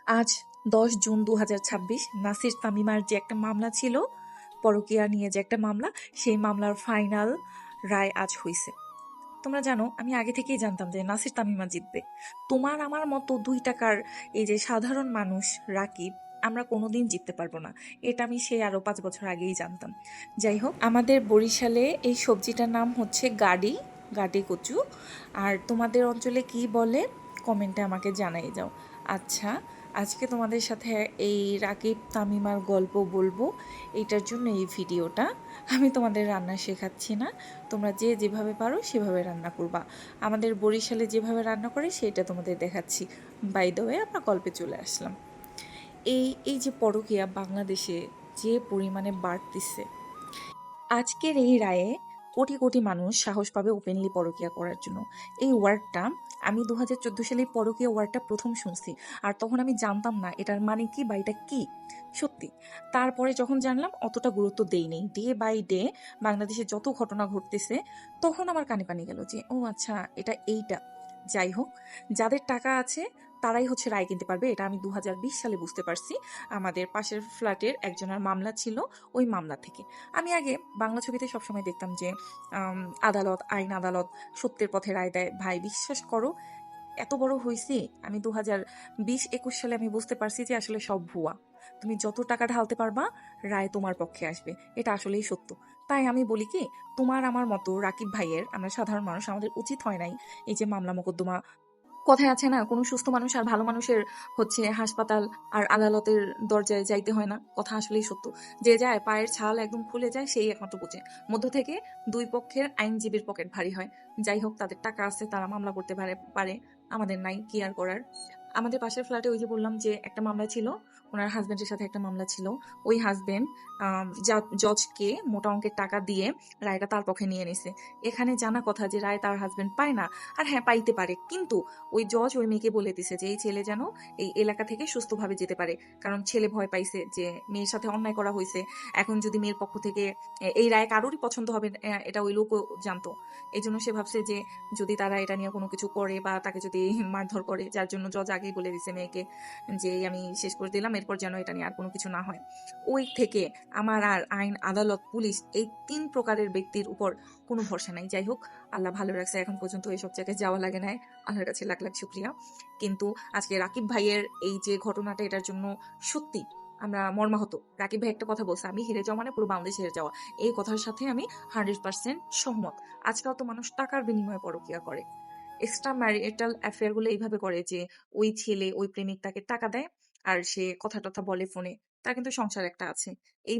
আজ 10 জুন 2026 নাসির তামিমার যে একটা মামলা ছিল, পরকীয়া নিয়ে যে একটা মামলা, সেই মামলার ফাইনাল রায় আজ হইছে। তোমরা জানো, আমি আগে থেকেই জানতাম যে নাসির তামিমা জিতবে। তোমার আমার মতো 2 টাকার এই যে সাধারণ মানুষ রাকিব, আমরা কোনোদিন জিততে পারবো না। এটা আমি সেই আরো 5 বছর আগেই জানতাম। যাই হোক, আমাদের বরিশালে এই সবজিটার নাম হচ্ছে গাডি, গাডি কচু। আর তোমাদের অঞ্চলে কি বলে কমেন্টে আমাকে জানাই যাও। আচ্ছা, আজকে তোমাদের সাথে এই রাকিব তামিমার গল্প বলবো, এইটার জন্য এই ভিডিওটা। আমি তোমাদের রান্না শেখাচ্ছি না, তোমরা যে যেভাবে পারো সেভাবে রান্না করবা। আমাদের বরিশালে যেভাবে রান্না করে সেটা তোমাদের দেখাচ্ছি। বাই দ্য ওয়ে, আমরা গল্পে চলে আসলাম। এই এই যে পরকীয়া বাংলাদেশে যে পরিমাণে বাড়তিছে, আজকের এই রায়ে কোটি কোটি মানুষ সাহস পাবে ওপেনলি পরকীয়া করার জন্য। এই ওয়ার্ডটা আমি 2014 সালে পরকীয়া ওয়ার্ডটা প্রথম শুনছি। আর তখন আমি জানতাম না এটার মানে কি বা এটা কি সত্যি। তারপরে যখন জানলাম অতটা গুরুত্ব দেই নেই। ডে বাই ডে বাংলাদেশে যত ঘটনা ঘটতেছে, তখন আমার কানে কানে গেল যে ও আচ্ছা, এটা এইটা। যাই হোক, যাদের টাকা আছে তারাই হচ্ছে রায় কিনতে পারবে, এটা আমি 2020 সালে বুঝতে পারছি। আমাদের পাশের ফ্ল্যাটের একজনের মামলা ছিল, ওই মামলা থেকে। আমি আগে বাংলা ছবিতে সবসময় দেখতাম যে আদালত, আইন আদালত সত্যের পথে রায় দেয়। ভাই বিশ্বাস করো, এত বড় হয়েছি আমি 2020-21 সালে আমি বুঝতে পারছি যে আসলে সব ভুয়া। তুমি যত টাকা ঢালতে পারবা, রায় তোমার পক্ষে আসবে। এটা আসলেই সত্য। তাই আমি বলি কি, তোমার আমার মতো রাকিব ভাইয়ের, আমরা সাধারণ মানুষ, আমাদের উচিত হয় নাই এই যে মামলা মোকদ্দমা। কথায় আছে না, কোনো সুস্থ মানুষ আর ভালো মানুষের হচ্ছে হাসপাতাল আর আদালতের দরজায় যাইতে হয় না। কথা আসলেই সত্য। যে যায় পায়ের ছাল একদম খুলে যায়, সেই একমাত্র বোঝে। মধ্য থেকে দুই পক্ষের আইনজীবীর পকেট ভারী হয়। যাই হোক, তাদের টাকা আছে, তারা মামলা করতে পারে। আমাদের নাই, কি আর করার। আমাদের পাশের ফ্ল্যাটে ওই যে বললাম যে একটা মামলা ছিল, ওনার হাজবেন্ডের সাথে একটা মামলা ছিল। ওই হাজবেন্ড জজকে মোটা অঙ্কের টাকা দিয়ে রায়টা তার পক্ষে নিয়ে নিছে। এখানে জানা কথা যে রায় তার হাজবেন্ড পায় না। আর হ্যাঁ, পাইতে পারে, কিন্তু ওই জজ ওই মেয়েকে বলে দিছে যে এই ছেলে যেন এই এলাকা থেকে সুস্থভাবে যেতে পারে। কারণ ছেলে ভয় পাইছে যে মেয়ের সাথে অন্যায় করা হয়েছে। এখন যদি মেয়ের পক্ষ থেকে এই রায় কারোরই পছন্দ হবে না, এটা ওই লোকও জানতো। এই জন্য সে ভাবছে যে যদি তারা এটা নিয়ে কোনো কিছু করে বা তাকে যদি মারধর করে, যার জন্য জজ আগেই বলে দিছে মেয়েকে যে আমি শেষ করে দিলাম, এরপর যেন এটা নিয়ে আর কোনো কিছু না হয়। ওই থেকে আমার আর আইন, আদালত, পুলিশ, এই 3 প্রকারের ব্যক্তির উপর কোনো ভরসা নাই। যাই হোক, আল্লাহ ভালো রাখছে, এখন পর্যন্ত এইসব জায়গায় যাওয়া লাগে নাই। আল্লাহর কাছে লাখ লাখ শুক্রিয়া। কিন্তু আজকে রাকিব ভাইয়ের এই যে ঘটনাটা, এটার জন্য সত্যি আমরা মর্মাহত। রাকিব ভাই একটা কথা বলছে, আমি হেরে যাওয়া মানে পুরো বাংলাদেশ হেরে যাওয়া। এই কথার সাথে আমি 100% সহমত। আজকাল তো মানুষ টাকার বিনিময়ে পরকীয়া করে। এক্সট্রা ম্যারিটাল অ্যাফেয়ার গুলো এইভাবে করে যে ওই ছেলে, ওই প্রেমিক তাকে টাকা দেয় আর সে কথা টথা বলে ফোনে, তার কিন্তু সংসার একটা আছে। এই